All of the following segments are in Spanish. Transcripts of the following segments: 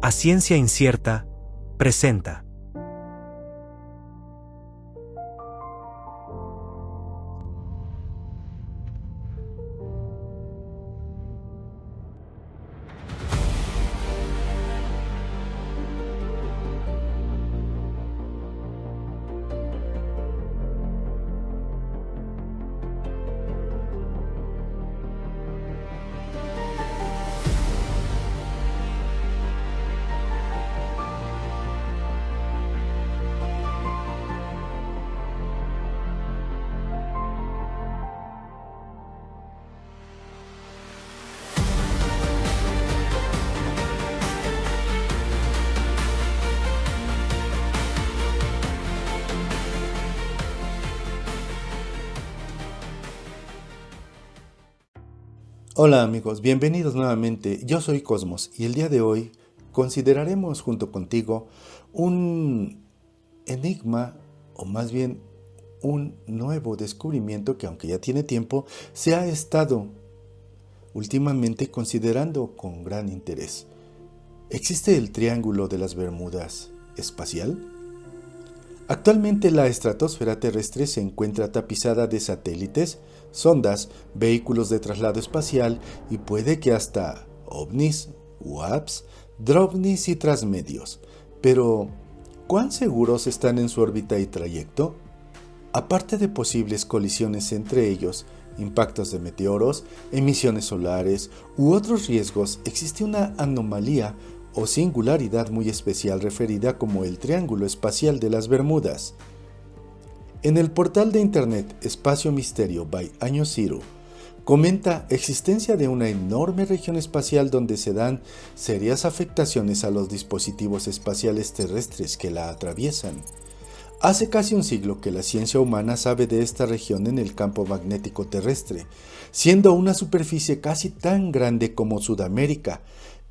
A Ciencia Incierta presenta. Hola amigos, bienvenidos nuevamente. Yo soy Cosmos y el día de hoy consideraremos junto contigo un enigma o más bien un nuevo descubrimiento que, aunque ya tiene tiempo, se ha estado últimamente considerando con gran interés. ¿Existe el Triángulo de las Bermudas espacial? Actualmente la estratosfera terrestre se encuentra tapizada de satélites, sondas, vehículos de traslado espacial y puede que hasta ovnis, UAPs, drovnis y transmedios. Pero, ¿cuán seguros están en su órbita y trayecto? Aparte de posibles colisiones entre ellos, impactos de meteoros, emisiones solares u otros riesgos, existe una anomalía o singularidad muy especial referida como el Triángulo Espacial de las Bermudas. En el portal de internet Espacio Misterio by Año Cero, comenta existencia de una enorme región espacial donde se dan serias afectaciones a los dispositivos espaciales terrestres que la atraviesan. Hace casi un siglo que la ciencia humana sabe de esta región en el campo magnético terrestre, siendo una superficie casi tan grande como Sudamérica,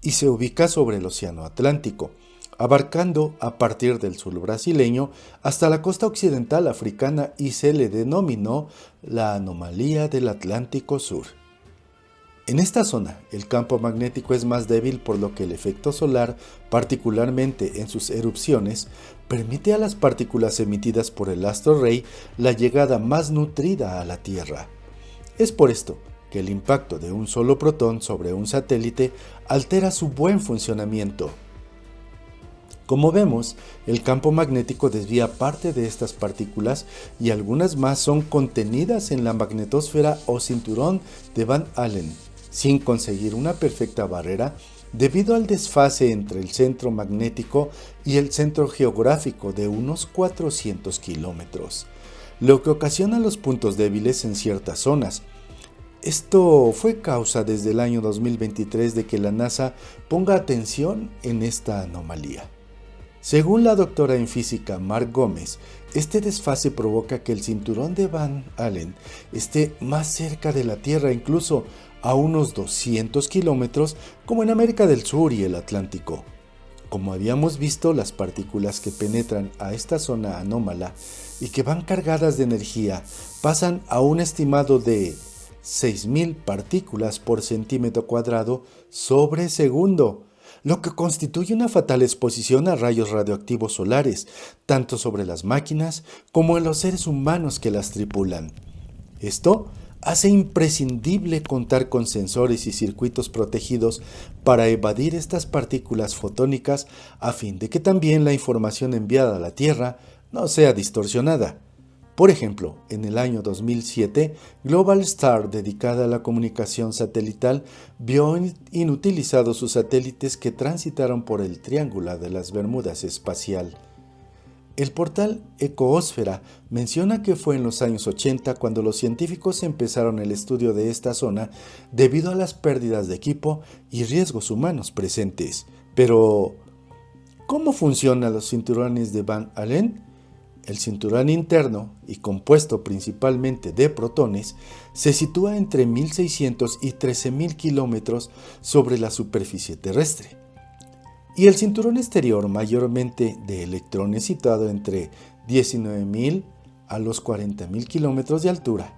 y se ubica sobre el Océano Atlántico, abarcando a partir del sur brasileño hasta la costa occidental africana, y se le denominó la anomalía del Atlántico Sur. En esta zona, el campo magnético es más débil, por lo que el efecto solar, particularmente en sus erupciones, permite a las partículas emitidas por el astro rey la llegada más nutrida a la Tierra. Es por esto que el impacto de un solo protón sobre un satélite altera su buen funcionamiento. Como vemos, el campo magnético desvía parte de estas partículas y algunas más son contenidas en la magnetosfera o cinturón de Van Allen, sin conseguir una perfecta barrera debido al desfase entre el centro magnético y el centro geográfico de unos 400 kilómetros, lo que ocasiona los puntos débiles en ciertas zonas. Esto fue causa desde el año 2023 de que la NASA ponga atención en esta anomalía. Según la doctora en física Mark Gómez, este desfase provoca que el cinturón de Van Allen esté más cerca de la Tierra, incluso a unos 200 kilómetros, como en América del Sur y el Atlántico. Como habíamos visto, las partículas que penetran a esta zona anómala y que van cargadas de energía pasan a un estimado de 6.000 partículas por centímetro cuadrado sobre segundo, lo que constituye una fatal exposición a rayos radioactivos solares, tanto sobre las máquinas como en los seres humanos que las tripulan. Esto hace imprescindible contar con sensores y circuitos protegidos para evadir estas partículas fotónicas, a fin de que también la información enviada a la Tierra no sea distorsionada. Por ejemplo, en el año 2007, Global Star, dedicada a la comunicación satelital, vio inutilizados sus satélites que transitaron por el Triángulo de las Bermudas espacial. El portal Ecoosfera menciona que fue en los años 80 cuando los científicos empezaron el estudio de esta zona debido a las pérdidas de equipo y riesgos humanos presentes. Pero, ¿cómo funcionan los cinturones de Van Allen? El cinturón interno, y compuesto principalmente de protones, se sitúa entre 1.600 y 13.000 kilómetros sobre la superficie terrestre. Y el cinturón exterior, mayormente de electrones, situado entre 19.000 a los 40.000 kilómetros de altura.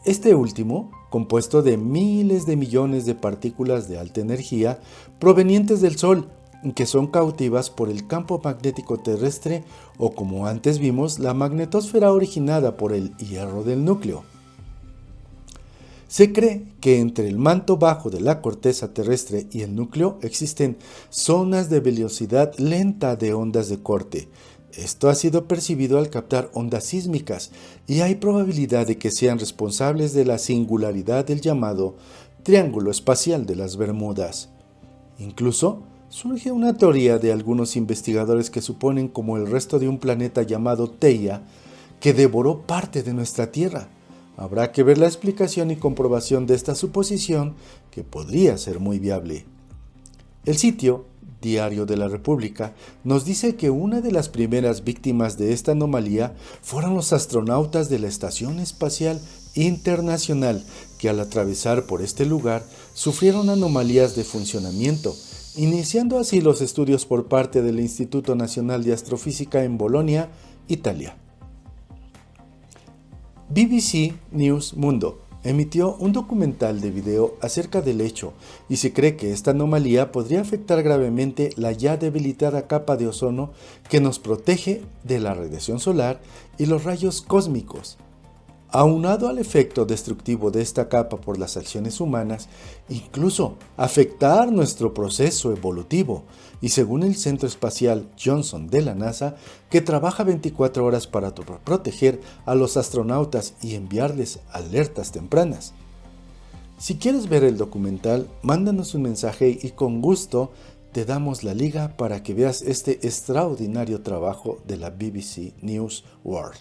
Este último, compuesto de miles de millones de partículas de alta energía provenientes del Sol, que son cautivas por el campo magnético terrestre o, como antes vimos, la magnetosfera originada por el hierro del núcleo. Se cree que entre el manto bajo de la corteza terrestre y el núcleo existen zonas de velocidad lenta de ondas de corte. Esto ha sido percibido al captar ondas sísmicas y hay probabilidad de que sean responsables de la singularidad del llamado Triángulo Espacial de las Bermudas. Incluso, surge una teoría de algunos investigadores que suponen como el resto de un planeta llamado Theia que devoró parte de nuestra Tierra. Habrá que ver la explicación y comprobación de esta suposición, que podría ser muy viable. El sitio, Diario de la República, nos dice que una de las primeras víctimas de esta anomalía fueron los astronautas de la Estación Espacial Internacional, que al atravesar por este lugar sufrieron anomalías de funcionamiento, iniciando así los estudios por parte del Instituto Nacional de Astrofísica en Bolonia, Italia. BBC News Mundo emitió un documental de video acerca del hecho y se cree que esta anomalía podría afectar gravemente la ya debilitada capa de ozono que nos protege de la radiación solar y los rayos cósmicos. Aunado al efecto destructivo de esta capa por las acciones humanas, incluso afectar nuestro proceso evolutivo, y según el Centro Espacial Johnson de la NASA, que trabaja 24 horas para proteger a los astronautas y enviarles alertas tempranas. Si quieres ver el documental, mándanos un mensaje y con gusto te damos la liga para que veas este extraordinario trabajo de la BBC News World.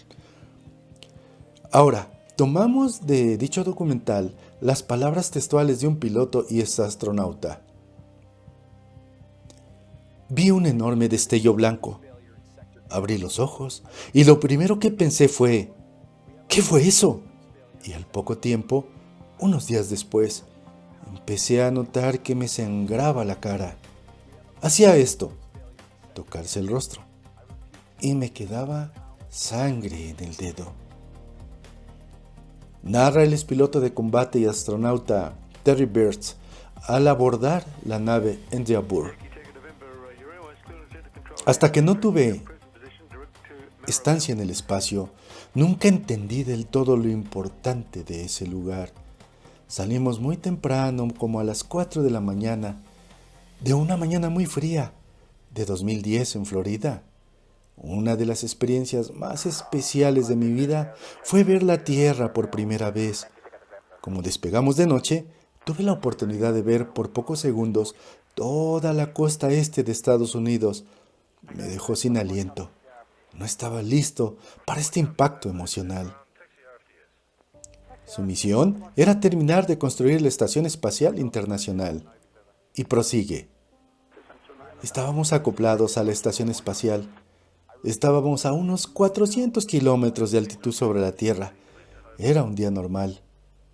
Ahora, tomamos de dicho documental las palabras textuales de un piloto y astronauta. Vi un enorme destello blanco. Abrí los ojos y lo primero que pensé fue, ¿qué fue eso? Y al poco tiempo, unos días después, empecé a notar que me sangraba la cara. Hacía esto, tocarse el rostro, y me quedaba sangre en el dedo. Narra el expiloto de combate y astronauta Terry Birds al abordar la nave Endeavour. Hasta que no tuve estancia en el espacio, nunca entendí del todo lo importante de ese lugar. Salimos muy temprano, como a las 4 de la mañana, de una mañana muy fría, de 2010 en Florida. Una de las experiencias más especiales de mi vida fue ver la Tierra por primera vez. Como despegamos de noche, tuve la oportunidad de ver por pocos segundos toda la costa este de Estados Unidos. Me dejó sin aliento. No estaba listo para este impacto emocional. Su misión era terminar de construir la Estación Espacial Internacional. Y prosigue. Estábamos acoplados a la Estación Espacial. Estábamos a unos 400 kilómetros de altitud sobre la Tierra. Era un día normal.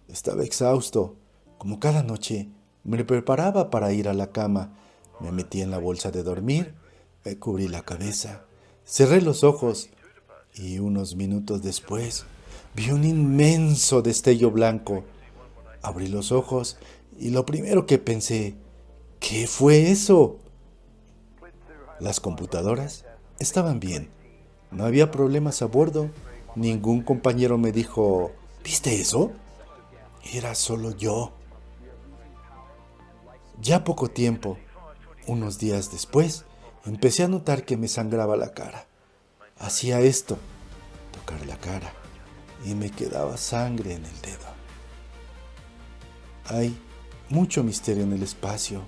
Estaba exhausto. Como cada noche, me preparaba para ir a la cama. Me metí en la bolsa de dormir, me cubrí la cabeza, cerré los ojos y unos minutos después vi un inmenso destello blanco. Abrí los ojos y lo primero que pensé, ¿qué fue eso? Las computadoras estaban bien. No había problemas a bordo. Ningún compañero me dijo, ¿viste eso? Era solo yo. Ya poco tiempo, unos días después, empecé a notar que me sangraba la cara. Hacía esto, tocar la cara, y me quedaba sangre en el dedo. Hay mucho misterio en el espacio.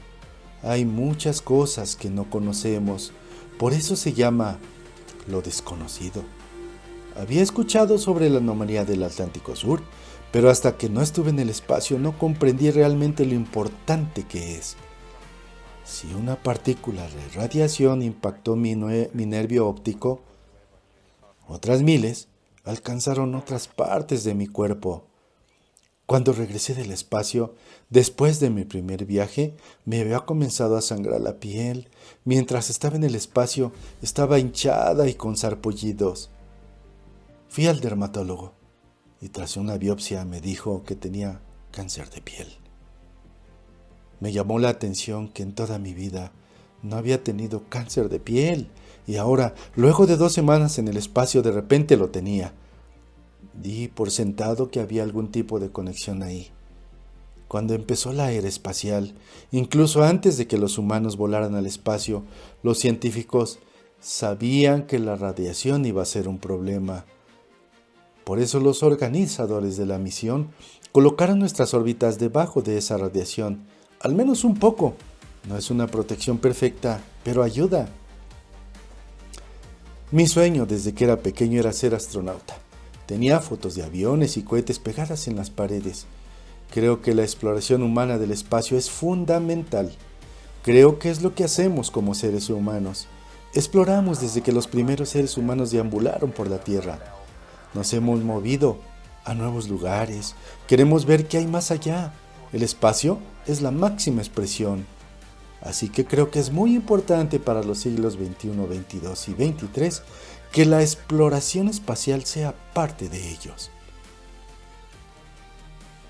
Hay muchas cosas que no conocemos. Por eso se llama lo desconocido. Había escuchado sobre la anomalía del Atlántico Sur, pero hasta que no estuve en el espacio no comprendí realmente lo importante que es. Si una partícula de radiación impactó mi nervio óptico, otras miles alcanzaron otras partes de mi cuerpo. Cuando regresé del espacio, después de mi primer viaje, me había comenzado a sangrar la piel. Mientras estaba en el espacio, estaba hinchada y con sarpullidos. Fui al dermatólogo y tras una biopsia me dijo que tenía cáncer de piel. Me llamó la atención que en toda mi vida no había tenido cáncer de piel y ahora, luego de 2 semanas en el espacio, de repente lo tenía. Di por sentado que había algún tipo de conexión ahí. Cuando empezó la era espacial, incluso antes de que los humanos volaran al espacio, los científicos sabían que la radiación iba a ser un problema. Por eso los organizadores de la misión colocaron nuestras órbitas debajo de esa radiación, al menos un poco. No es una protección perfecta, pero ayuda. Mi sueño desde que era pequeño era ser astronauta. Tenía fotos de aviones y cohetes pegadas en las paredes. Creo que la exploración humana del espacio es fundamental. Creo que es lo que hacemos como seres humanos. Exploramos desde que los primeros seres humanos deambularon por la Tierra. Nos hemos movido a nuevos lugares. Queremos ver qué hay más allá. El espacio es la máxima expresión. Así que creo que es muy importante para los siglos XXI, XXII y XXIII que la exploración espacial sea parte de ellos.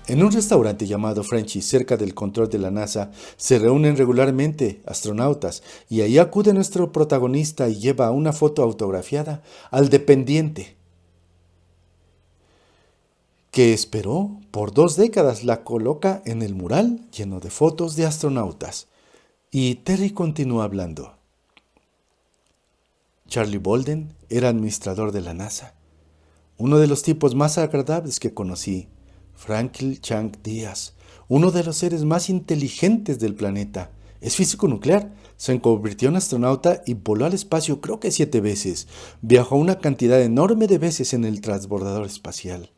En un restaurante llamado Frenchy's, cerca del control de la NASA, se reúnen regularmente astronautas y ahí acude nuestro protagonista y lleva una foto autografiada al dependiente, que esperó por 2 décadas. La coloca en el mural lleno de fotos de astronautas. Y Terry continúa hablando. Charlie Bolden era administrador de la NASA, uno de los tipos más agradables que conocí. Franklin Chang Díaz, uno de los seres más inteligentes del planeta. Es físico nuclear, se convirtió en astronauta y voló al espacio creo que 7 veces. Viajó una cantidad enorme de veces en el transbordador espacial.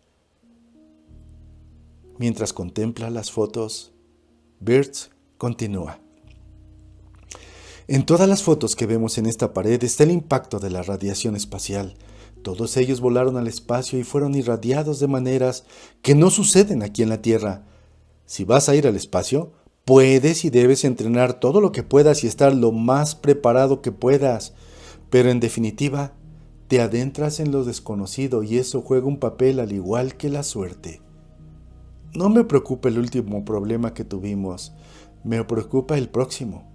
Mientras contempla las fotos, Birds continúa. En todas las fotos que vemos en esta pared está el impacto de la radiación espacial. Todos ellos volaron al espacio y fueron irradiados de maneras que no suceden aquí en la Tierra. Si vas a ir al espacio, puedes y debes entrenar todo lo que puedas y estar lo más preparado que puedas. Pero en definitiva, te adentras en lo desconocido y eso juega un papel al igual que la suerte. No me preocupa el último problema que tuvimos, me preocupa el próximo,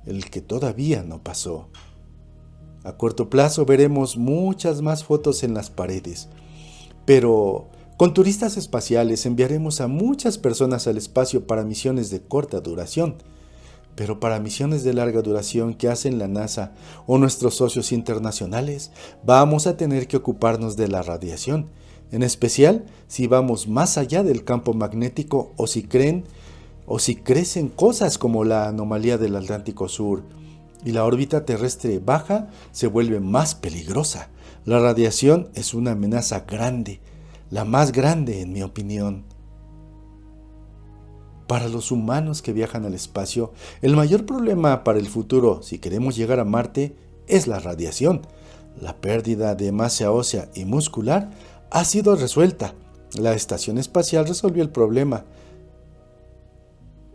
el que todavía no pasó. A corto plazo veremos muchas más fotos en las paredes, pero con turistas espaciales enviaremos a muchas personas al espacio para misiones de corta duración, pero para misiones de larga duración que hacen la NASA o nuestros socios internacionales, vamos a tener que ocuparnos de la radiación, en especial si vamos más allá del campo magnético o si crecen cosas como la anomalía del Atlántico Sur y la órbita terrestre baja se vuelve más peligrosa. La radiación es una amenaza grande, la más grande en mi opinión. Para los humanos que viajan al espacio, el mayor problema para el futuro, si queremos llegar a Marte, es la radiación. La pérdida de masa ósea y muscular ha sido resuelta. La estación espacial resolvió el problema.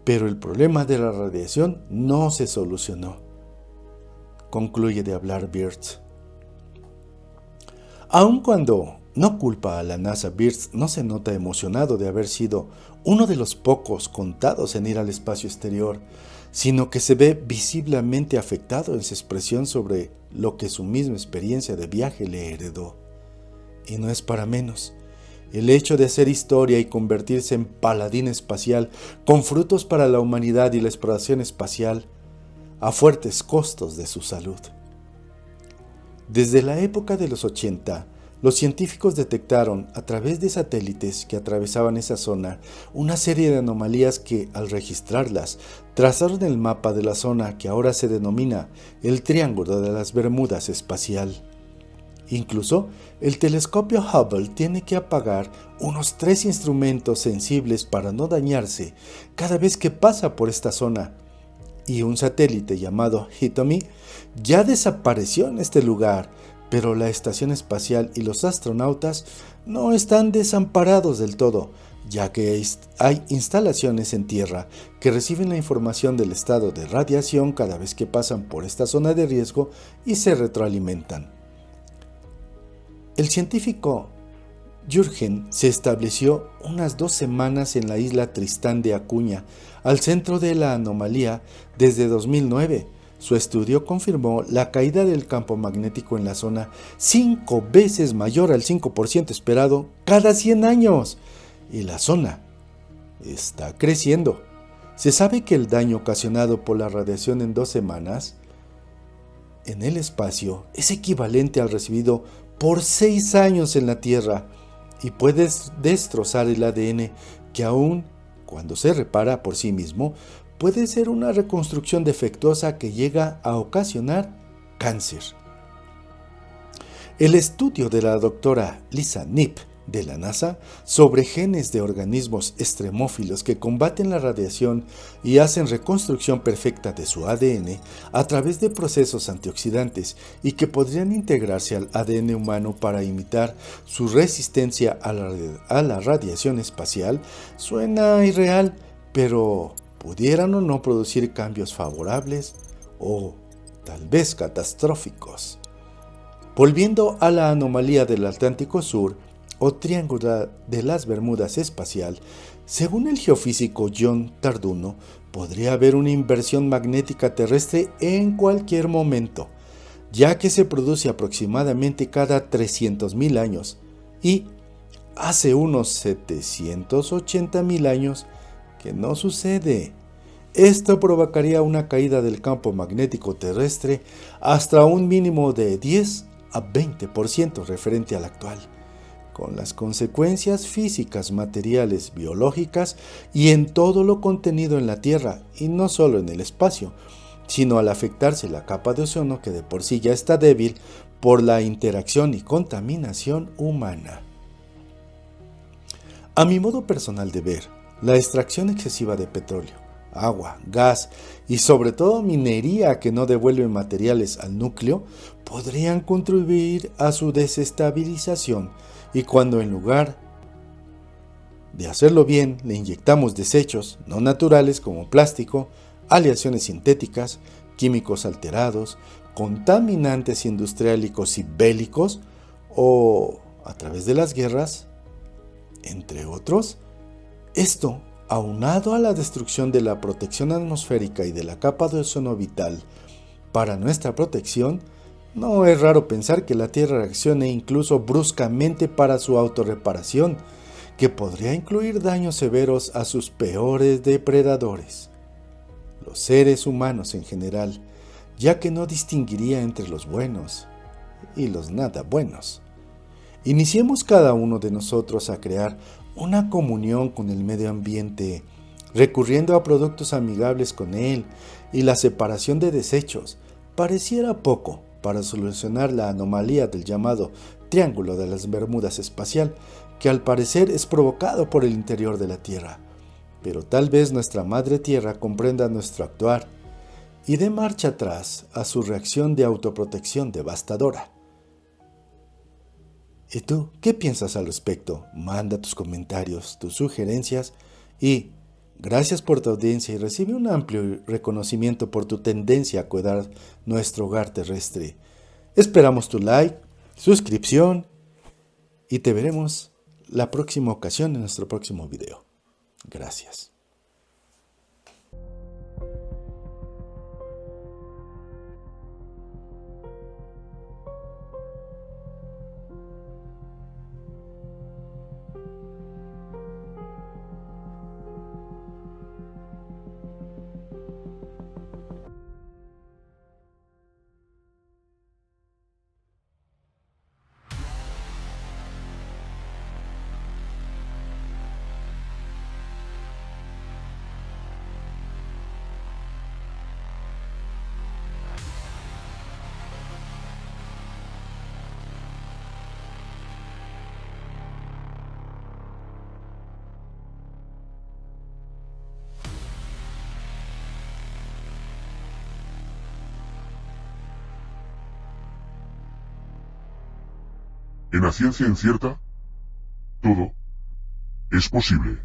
Pero el problema de la radiación no se solucionó. Concluye de hablar Birds. Aun cuando no culpa a la NASA, Birds no se nota emocionado de haber sido uno de los pocos contados en ir al espacio exterior, sino que se ve visiblemente afectado en su expresión sobre lo que su misma experiencia de viaje le heredó. Y no es para menos. El hecho de hacer historia y convertirse en paladín espacial con frutos para la humanidad y la exploración espacial a fuertes costos de su salud. Desde la época de los 80, los científicos detectaron a través de satélites que atravesaban esa zona una serie de anomalías que, al registrarlas, trazaron el mapa de la zona que ahora se denomina el Triángulo de las Bermudas espacial. Incluso, el telescopio Hubble tiene que apagar unos 3 instrumentos sensibles para no dañarse cada vez que pasa por esta zona. Y un satélite llamado Hitomi ya desapareció en este lugar, pero la estación espacial y los astronautas no están desamparados del todo, ya que hay instalaciones en tierra que reciben la información del estado de radiación cada vez que pasan por esta zona de riesgo y se retroalimentan. El científico Jürgen se estableció unas 2 semanas en la isla Tristán de Acuña, al centro de la anomalía, desde 2009. Su estudio confirmó la caída del campo magnético en la zona 5 veces mayor al 5% esperado cada 100 años. Y la zona está creciendo. Se sabe que el daño ocasionado por la radiación en 2 semanas en el espacio es equivalente al recibido por 6 años en la Tierra y puede destrozar el ADN que aún cuando se repara por sí mismo puede ser una reconstrucción defectuosa que llega a ocasionar cáncer. El estudio de la doctora Lisa Knipp de la NASA sobre genes de organismos extremófilos que combaten la radiación y hacen reconstrucción perfecta de su ADN a través de procesos antioxidantes y que podrían integrarse al ADN humano para imitar su resistencia a la radiación espacial suena irreal, pero pudieran o no producir cambios favorables o tal vez catastróficos. Volviendo a la anomalía del Atlántico Sur o Triángulo de las Bermudas espacial, según el geofísico John Tarduno, podría haber una inversión magnética terrestre en cualquier momento, ya que se produce aproximadamente cada 300.000 años y hace unos 780.000 años que no sucede. Esto provocaría una caída del campo magnético terrestre hasta un mínimo de 10 a 20% referente al actual, con las consecuencias físicas, materiales, biológicas y en todo lo contenido en la Tierra, y no solo en el espacio, sino al afectarse la capa de ozono que de por sí ya está débil por la interacción y contaminación humana. A mi modo personal de ver, la extracción excesiva de petróleo, agua, gas y sobre todo minería que no devuelve materiales al núcleo podrían contribuir a su desestabilización, y cuando en lugar de hacerlo bien le inyectamos desechos no naturales como plástico, aleaciones sintéticas, químicos alterados, contaminantes industriales y bélicos o a través de las guerras, entre otros, esto, aunado a la destrucción de la protección atmosférica y de la capa de ozono vital para nuestra protección, no es raro pensar que la Tierra reaccione incluso bruscamente para su autorreparación, que podría incluir daños severos a sus peores depredadores, los seres humanos en general, ya que no distinguiría entre los buenos y los nada buenos. Iniciemos cada uno de nosotros a crear una comunión con el medio ambiente, recurriendo a productos amigables con él y la separación de desechos. Pareciera poco para solucionar la anomalía del llamado Triángulo de las Bermudas espacial, que al parecer es provocado por el interior de la Tierra. Pero tal vez nuestra Madre Tierra comprenda nuestro actuar y dé marcha atrás a su reacción de autoprotección devastadora. ¿Y tú qué piensas al respecto? Manda tus comentarios, tus sugerencias y gracias por tu audiencia y recibe un amplio reconocimiento por tu tendencia a cuidar nuestro hogar terrestre. Esperamos tu like, suscripción y te veremos la próxima ocasión en nuestro próximo video. Gracias. En la ciencia incierta, todo es posible.